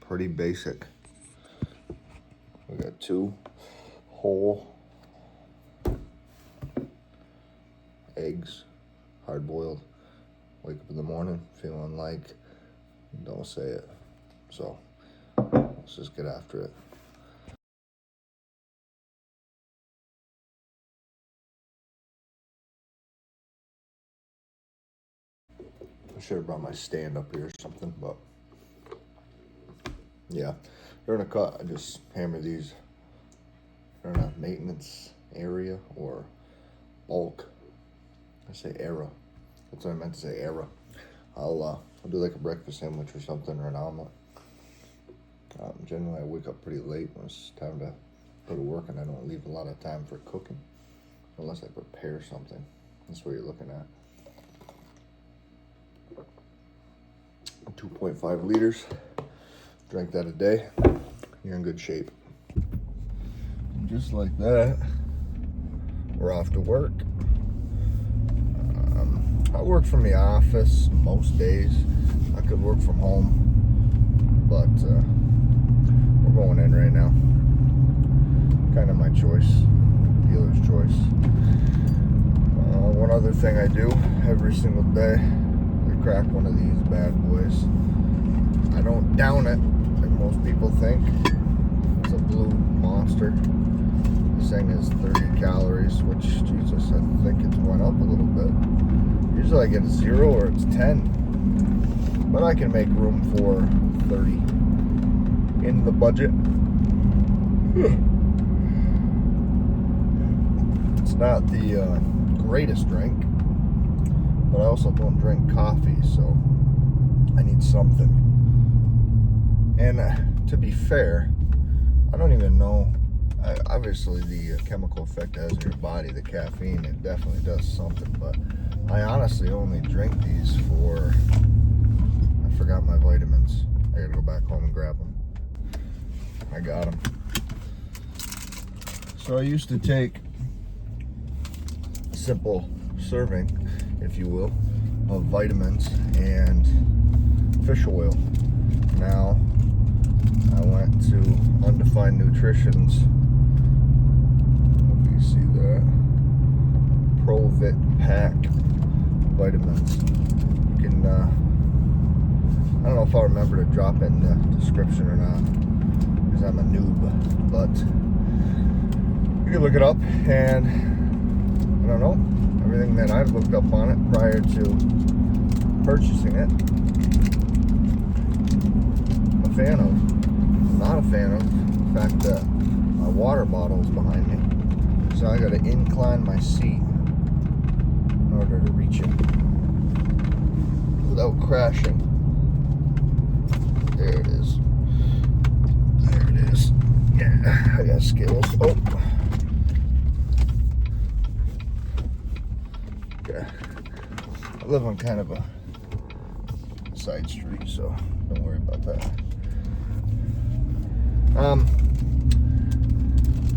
pretty basic. We got 2 whole eggs, hard boiled. Wake up in the morning feeling like, don't say it. So let's just get after it. I should have brought my stand up here or something, but yeah, during a cut, I just hammer these during a maintenance area or bulk. I say era. That's what I meant to say, era. I'll do like a breakfast sandwich or something, or an omelet. Generally, I wake up pretty late when it's time to go to work, and I don't leave a lot of time for cooking unless I prepare something. That's what you're looking at. 2.5 liters. Drink that a day. You're in good shape. Just like that, we're off to work. I work from the office most days. I could work from home, but we're going in right now. Kind of my choice, dealer's choice. One other thing I do every single day, I crack one of these bad boys. I don't down it like most people think. It's a Blue Monster. This thing is 30 calories, which, Jesus, I think it's went up a little bit. Usually I get a 0 or it's 10, but I can make room for 30 in the budget. It's not the greatest drink, but I also don't drink coffee, so I need something. And to be fair, I don't even know. Obviously, the chemical effect it has on your body, the caffeine, it definitely does something, but I honestly only drink these for, I forgot my vitamins. I gotta go back home and grab them. I got them. So I used to take a simple serving, if you will, of vitamins and fish oil. Now, I went to Undefined Nutrition's, if you see that, ProVit Pack vitamins. You can, I don't know if I'll remember to drop it in the description or not, because I'm a noob, but you can look it up, and I don't know, everything that I've looked up on it prior to purchasing it, I'm a fan of. I'm not a fan of the fact that my water bottle is behind me, so I gotta incline my seat in order to reach it without crashing. There it is. There it is. Yeah, I got skills. Oh. Okay. I live on kind of a side street, so don't worry about that.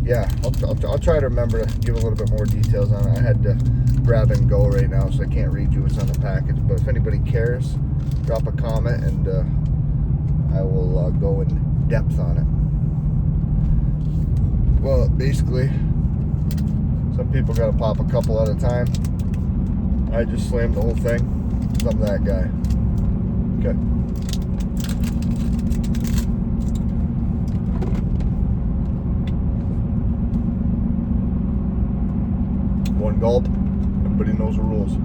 Yeah, I'll try to remember to give a little bit more details on it. I had to grab and go right now, so I can't read you what's on the package. But if anybody cares, drop a comment, and I will go in depth on it. Well, basically, some people got to pop a couple at a time. I just slammed the whole thing, because I'm that guy. Okay. One gulp, everybody knows the rules.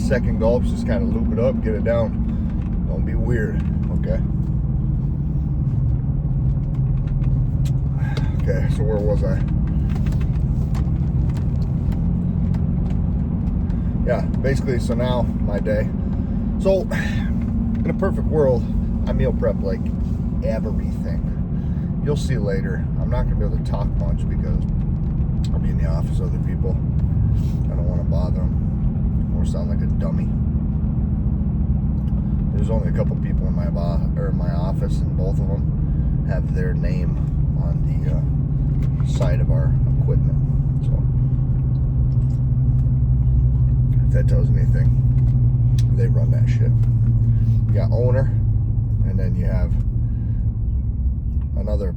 Second gulp, just kind of loop it up, get it down. Don't be weird, okay? Okay, so where was I? Yeah, basically, so now my day. So, in a perfect world, I meal prep like everything. You'll see later. I'm not going to be able to talk much because I'll be in the office with other people. I don't want to bother them or sound like a dummy. There's only a couple people in my office, and both of them have their name on the side of our equipment. So, if that tells me anything. They run that shit. You got owner, and then you have another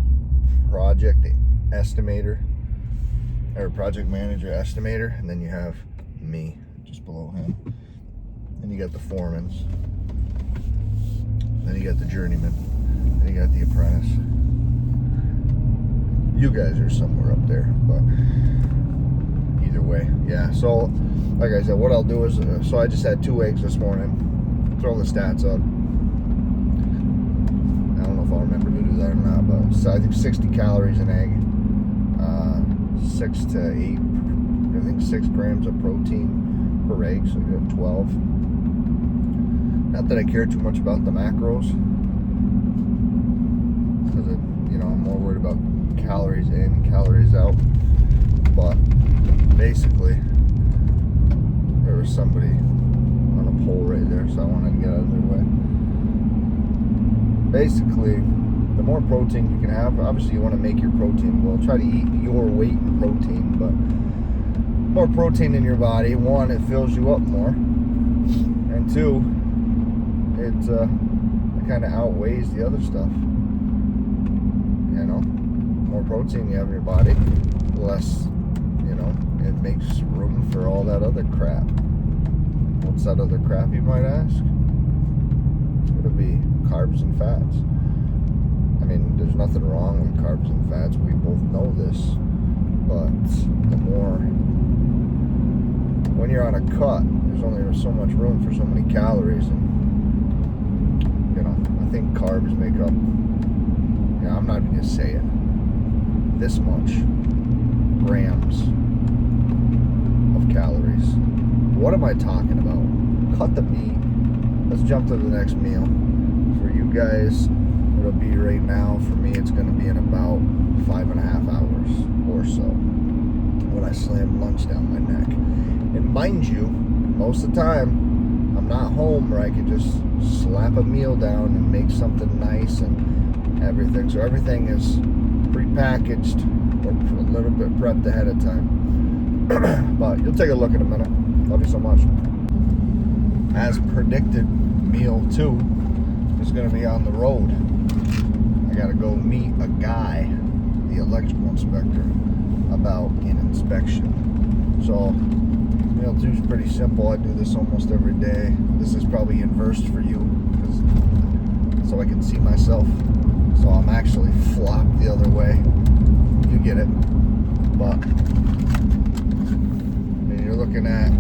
project estimator, or project manager estimator, and then you have me just below him. And you got the foremans. Then you got the journeyman. Then you got the apprentice. You guys are somewhere up there, but either way, yeah. So, like I said, what I'll do is, so I just had 2 eggs this morning. Throw the stats up. I don't know if I'll remember to do that or not, but so I think 60 calories an egg, 6 to 8, I think 6 grams of protein per egg, so you have 12. Not that I care too much about the macros, because I'm more worried about calories in, calories out. But basically, there was somebody on a pole right there, so I wanted to get out of their way. Basically, the more protein you can have, obviously you want to make your protein well. Try to eat your weight in protein, but more protein in your body, one, it fills you up more, and two, it kind of outweighs the other stuff. More protein you have in your body, less, it makes room for all that other crap. What's that other crap, you might ask? It's going to be carbs and fats. I mean, there's nothing wrong with carbs and fats. We both know this. But the more, when you're on a cut, there's only so much room for so many calories. And, I think carbs make up, I'm not even going to say it, this much grams of calories. What am I talking about? Cut the meat. Let's jump to the next meal. For you guys, it'll be right now. For me, it's going to be in about 5.5 hours or so when I slam lunch down my neck. And mind you, most of the time, I'm not home where I can just slap a meal down and make something nice and everything. So everything is prepackaged or a little bit prepped ahead of time. But you'll take a look in a minute. Love you so much. As predicted, meal 2 is going to be on the road. I got to go meet a guy, the electrical inspector, about an inspection. So meal 2 is pretty simple. I do this almost every day. This is probably inverse for you, so I can see myself. So I'm actually flopped the other way. You get it. But you're looking at,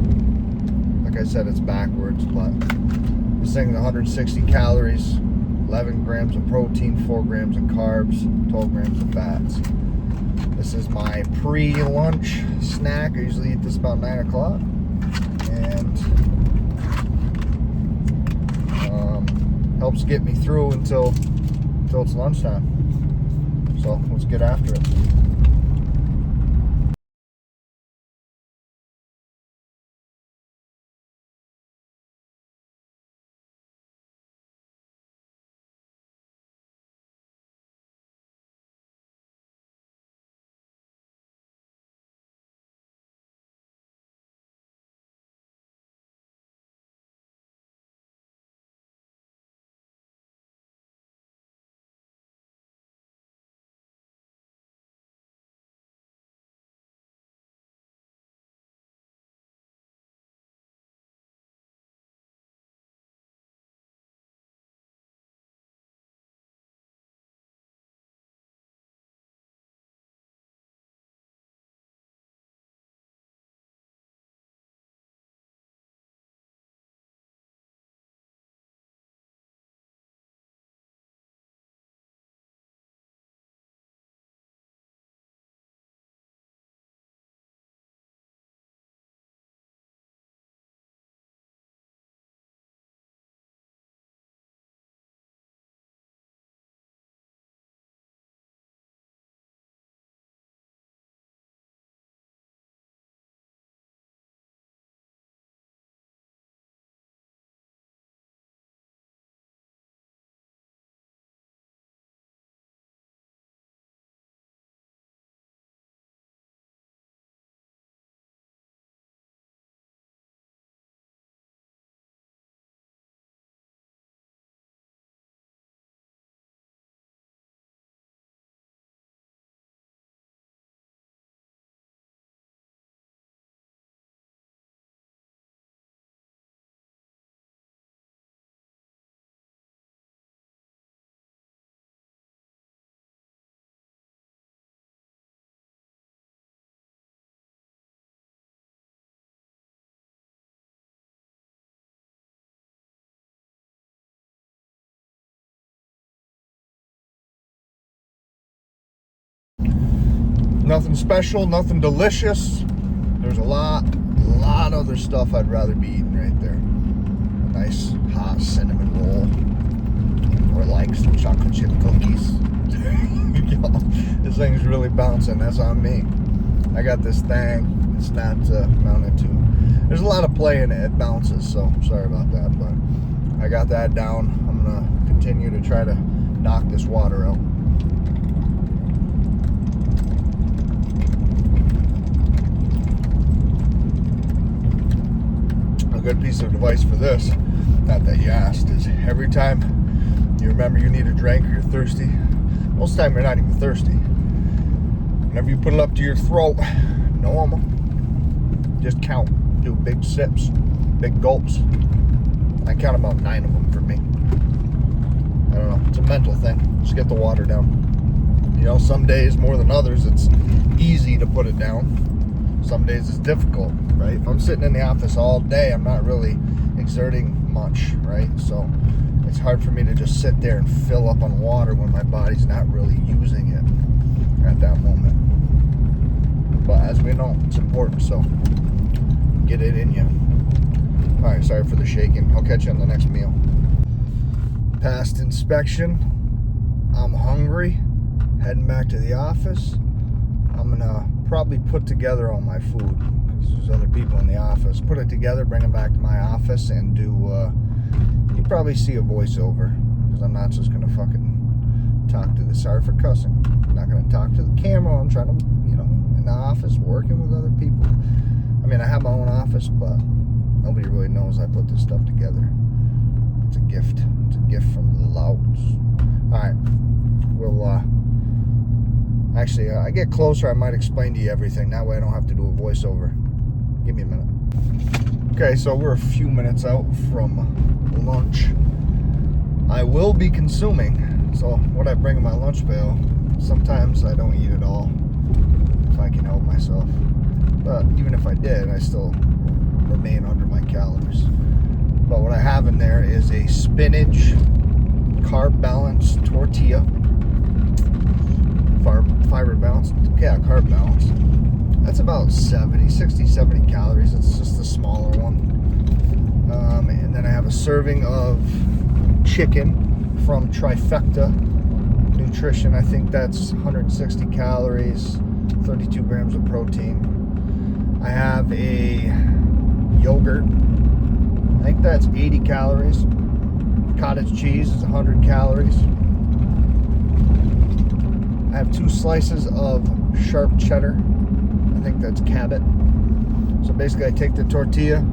like I said, it's backwards, but this thing, 160 calories, 11 grams of protein, 4 grams of carbs, 12 grams of fats. This is my pre-lunch snack. I usually eat this about 9 o'clock. And helps get me through until it's lunchtime. So let's get after it. Nothing special, nothing delicious. There's a lot other stuff I'd rather be eating right there. A nice hot cinnamon roll, or like some chocolate chip cookies. Yo, this thing's really bouncing. That's on me. I got this thing. It's not mounted to. There's a lot of play in it. It bounces, so sorry about that. But I got that down. I'm gonna continue to try to knock this water out. A good piece of advice for this, not that you asked, is every time you remember you need a drink or you're thirsty, most of the time you're not even thirsty. Whenever you put it up to your throat, normal, just count. Do big sips, big gulps. I count about 9 of them for me. I don't know, it's a mental thing. Just get the water down. You know, some days more than others, it's easy to put it down. Some days it's difficult, right? If I'm sitting in the office all day, I'm not really exerting much, right? So it's hard for me to just sit there and fill up on water when my body's not really using it at that moment. But as we know, it's important, so get it in you. All right, sorry for the shaking. I'll catch you on the next meal. Past inspection. I'm hungry. Heading back to the office. I'm gonna probably put together all my food because there's other people in the office. Put it together, bring it back to my office, and do. You probably see a voiceover because I'm not just gonna fucking talk to the. Sorry for cussing. I'm not gonna talk to the camera. I'm trying to, in the office working with other people. I mean, I have my own office, but nobody really knows I put this stuff together. It's a gift. It's a gift from the Louds. All right, we'll. Actually, I get closer, I might explain to you everything. That way I don't have to do a voiceover. Give me a minute. Okay, so we're a few minutes out from lunch. I will be consuming. So what I bring in my lunch pail, sometimes I don't eat it all if I can help myself. But even if I did, I still remain under my calories. But what I have in there is a spinach carb balanced tortilla. Fiber balance, yeah, carb balance. That's about 60, 70 calories. It's just the smaller one. And then I have a serving of chicken from Trifecta Nutrition. I think that's 160 calories, 32 grams of protein. I have a yogurt. I think that's 80 calories. Cottage cheese is 100 calories. I have 2 slices of sharp cheddar. I think that's Cabot. So basically I take the tortilla,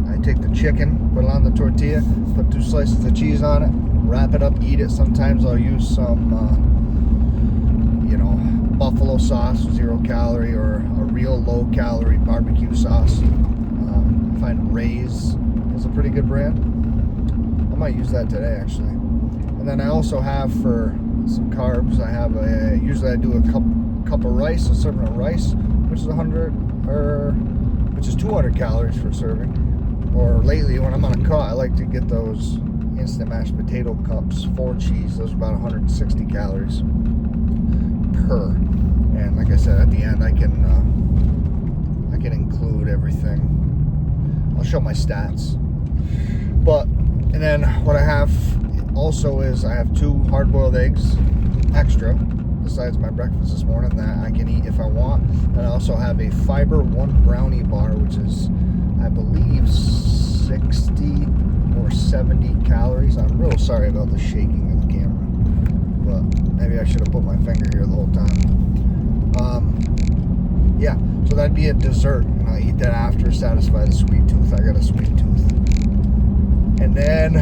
I take the chicken, put it on the tortilla, put 2 slices of cheese on it, wrap it up, eat it. Sometimes I'll use some, buffalo sauce, 0 calorie, or a real low calorie barbecue sauce. I find Ray's is a pretty good brand. I might use that today actually. And then I also have for some carbs, I have usually I do a cup of rice, a serving of rice, which is 200 calories for a serving. Or lately when I'm on a cut, I like to get those instant mashed potato cups, 4 cheese. Those are about 160 calories per. And like I said, at the end I can include everything. I'll show my stats. And then what I have also is I have 2 hard-boiled eggs extra besides my breakfast this morning that I can eat if I want. And I also have a Fiber One brownie bar, which is, I believe, 60 or 70 calories. I'm real sorry about the shaking of the camera, but maybe I should have put my finger here the whole time. Yeah, so that'd be a dessert, and I'll eat that after, satisfy the sweet tooth. I got a sweet tooth. And then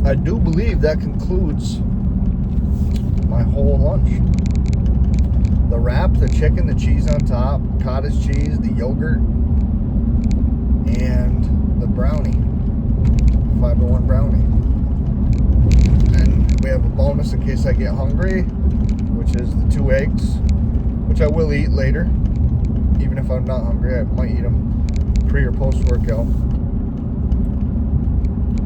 I do believe that concludes my whole lunch. The wrap, the chicken, the cheese on top, cottage cheese, the yogurt, and the brownie, Fiber One brownie. And we have a bonus in case I get hungry, which is the 2 eggs, which I will eat later. Even if I'm not hungry, I might eat them pre or post workout.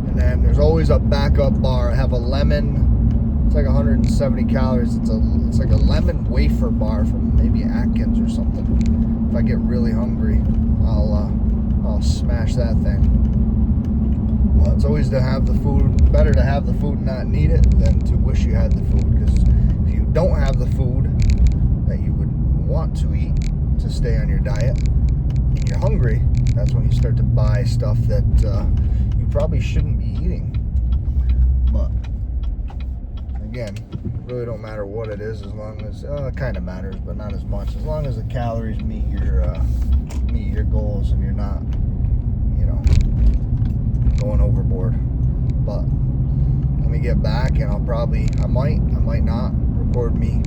And then there's always a backup bar. I have a lemon It's like 170 calories. It's like a lemon wafer bar from maybe Atkins or something. If I get really hungry, I'll smash that thing. Well, it's always to have the food. Better to have the food and not need it than to wish you had the food. Because if you don't have the food that you would want to eat to stay on your diet, and you're hungry, that's when you start to buy stuff that you probably shouldn't be eating. But again, really don't matter what it is, as long as it kind of matters, but not as much. As long as the calories meet your goals and you're not, going overboard. But let me get back, and I might not record me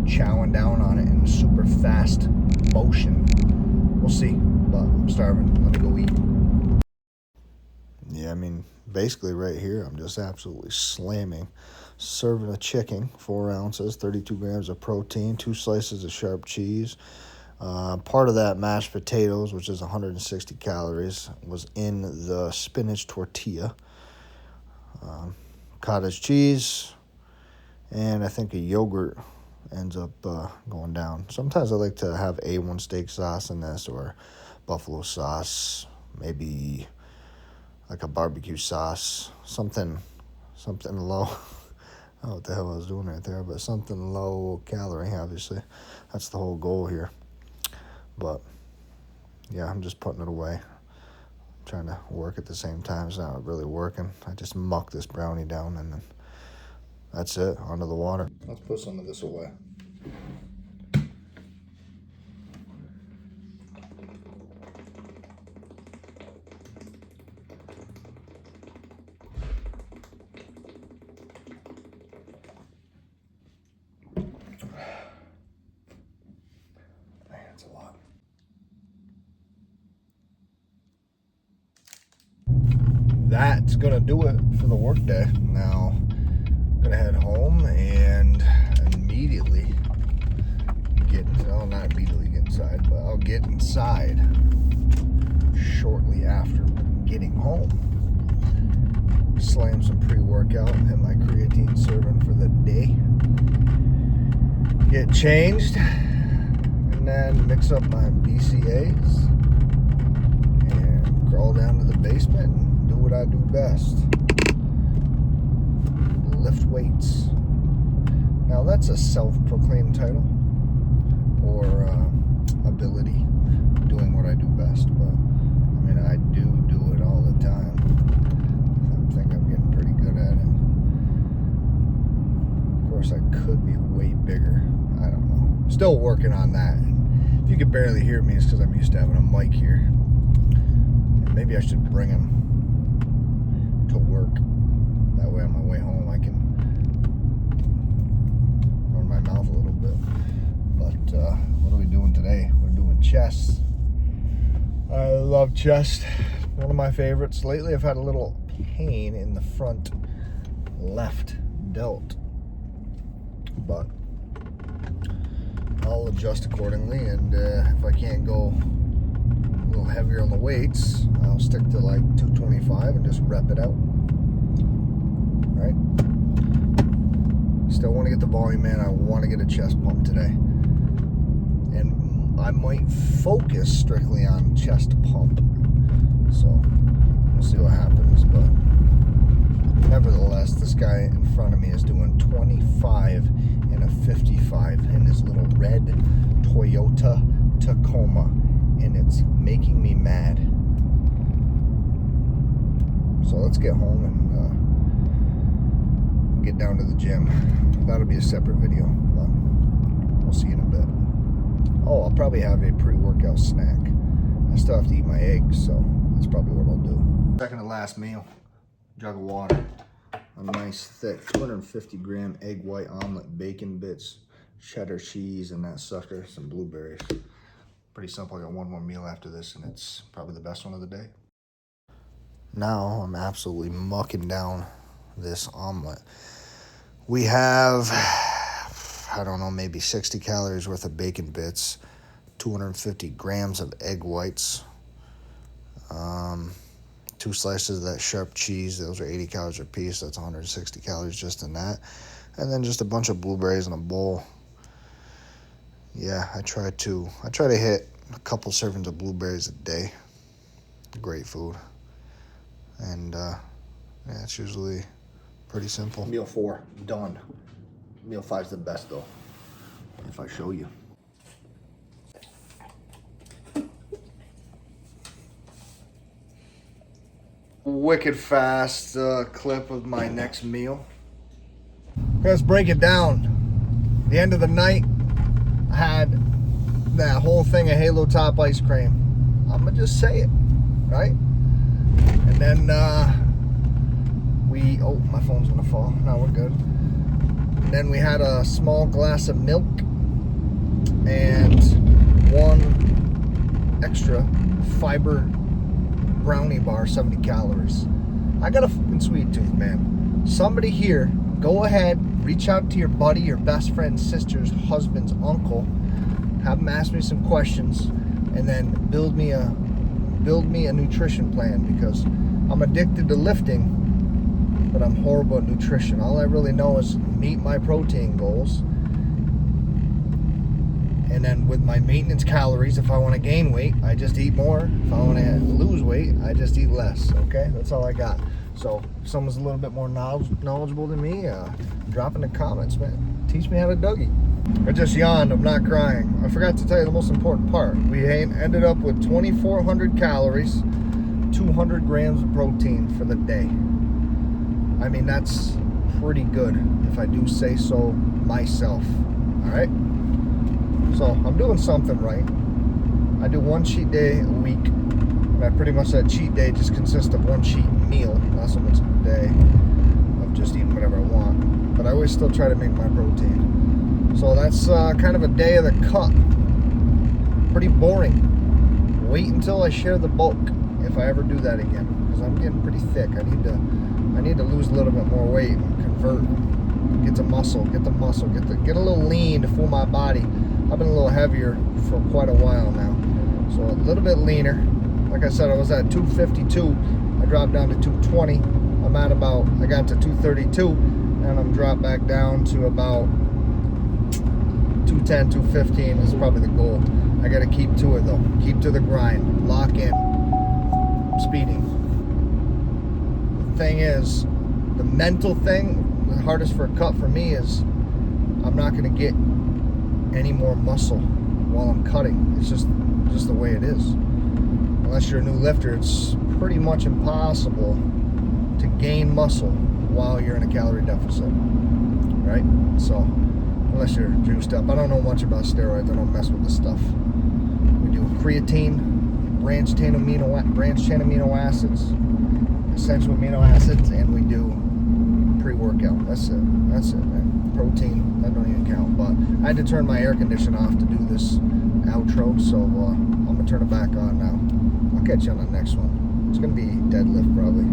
chowing down on it in super fast motion. We'll see. But I'm starving. Let me go eat. Yeah, I mean, basically right here, I'm just absolutely slamming. Serving of chicken, 4 ounces, 32 grams of protein, 2 slices of sharp cheese. Part of that mashed potatoes, which is 160 calories, was in the spinach tortilla. Cottage cheese, and I think a yogurt ends up going down. Sometimes I like to have A1 steak sauce in this, or buffalo sauce, maybe like a barbecue sauce, something low. I don't know what the hell I was doing right there, but something low calorie, obviously. That's the whole goal here. But yeah, I'm just putting it away. I'm trying to work at the same time. It's not really working. I just muck this brownie down, and then that's it, onto the water. Let's put some of this away. That's a lot. That's gonna do it for the work day. Now I'm gonna head home and immediately not immediately get inside, but I'll get inside shortly after getting home. Slam some pre-workout, hit my creatine serving for the day, get changed, and then mix up my BCAAs and crawl down to the basement and do what I do best. Lift weights. Now that's a self-proclaimed title or ability, doing what I do best, but I mean, I do it all the time. I think I'm getting pretty good at it. Of course, I could be way bigger. I don't know. Still working on that. And if you could barely hear me, it's because I'm used to having a mic here. And maybe I should bring him to work. That way on my way home I can run my mouth a little bit. But what are we doing today? We're doing chest. I love chest. One of my favorites. Lately I've had a little pain in the front left delt, but I'll adjust accordingly, and if I can't go a little heavier on the weights, I'll stick to like 225 and just rep it out. Right? Still want to get the volume in. I want to get a chest pump today, and I might focus strictly on chest pump, so we'll see what happens. But nevertheless, this guy in front of me is doing 25 and a 55 in his little red Toyota Tacoma, and it's making me mad. So let's get home and get down to the gym. That'll be a separate video, but we'll see in a bit. Oh, I'll probably have a pre-workout snack. I still have to eat my eggs, so that's probably what I'll do. Second to last meal, jug of water, a nice thick 250 gram egg white omelet, bacon bits, cheddar cheese, and that sucker, some blueberries. Pretty simple. I got one more meal after this, and it's probably the best one of the day. Now I'm absolutely mucking down this omelet. We have, I don't know, maybe 60 calories worth of bacon bits, 250 grams of egg whites, 2 slices of that sharp cheese. Those are 80 calories a piece. That's 160 calories just in that. And then just a bunch of blueberries in a bowl. Yeah, I try to hit a couple servings of blueberries a day. Great food. And yeah, it's usually pretty simple. Meal 4, done. Meal 5's the best though, if I show you. Wicked fast clip of my next meal. Let's break it down. The end of the night, I had that whole thing of Halo Top ice cream. I'm gonna just say it, right? And then oh, my phone's gonna fall. No, we're good. And then we had a small glass of milk and one extra fiber brownie bar, 70 calories. I got a fucking sweet tooth, man. Somebody here, go ahead, reach out to your buddy, your best friend's sister's husband's uncle, have them ask me some questions, and then build me a nutrition plan, because I'm addicted to lifting, but I'm horrible at nutrition. All I really know is meet my protein goals, and then with my maintenance calories, if I want to gain weight, I just eat more. If I want to lose weight, I just eat less. Okay, that's all I got. So if someone's a little bit more knowledgeable than me, drop in the comments, man. Teach me how to Dougie. I just yawned. I'm not crying. I forgot to tell you the most important part. We ended up with 2,400 calories, 200 grams of protein for the day. I mean, that's pretty good, if I do say so myself. All right? So I'm doing something right. I do one cheat day a week. And I pretty much, that cheat day just consists of one cheat meal, not so much a day of just eating whatever I want. But I always still try to make my protein. So that's kind of a day of the cut. Pretty boring. Wait until I share the bulk, if I ever do that again, because I'm getting pretty thick. I need to lose a little bit more weight and convert. Get the muscle, get a little lean to fool my body. I've been a little heavier for quite a while now, so a little bit leaner. Like I said, I was at 252. I dropped down to 220. I got to 232, and I'm dropped back down to about 210, 215 is probably the goal. I got to keep to it though. Keep to the grind. Lock in. I'm speeding. The thing is, the mental thing, the hardest for a cut for me is I'm not going to get any more muscle while I'm cutting. It's just the way it is. Unless you're a new lifter, it's pretty much impossible to gain muscle while you're in a calorie deficit, right? So unless you're juiced up. I don't know much about steroids. I don't mess with this stuff. We do creatine, branched chain amino acids, essential amino acids, and we do pre-workout. That's it, man. Protein, that don't even count. But I had to turn my air conditioner off to do this outro, so I'm gonna turn it back on now. I'll catch you on the next one. It's gonna be deadlift probably.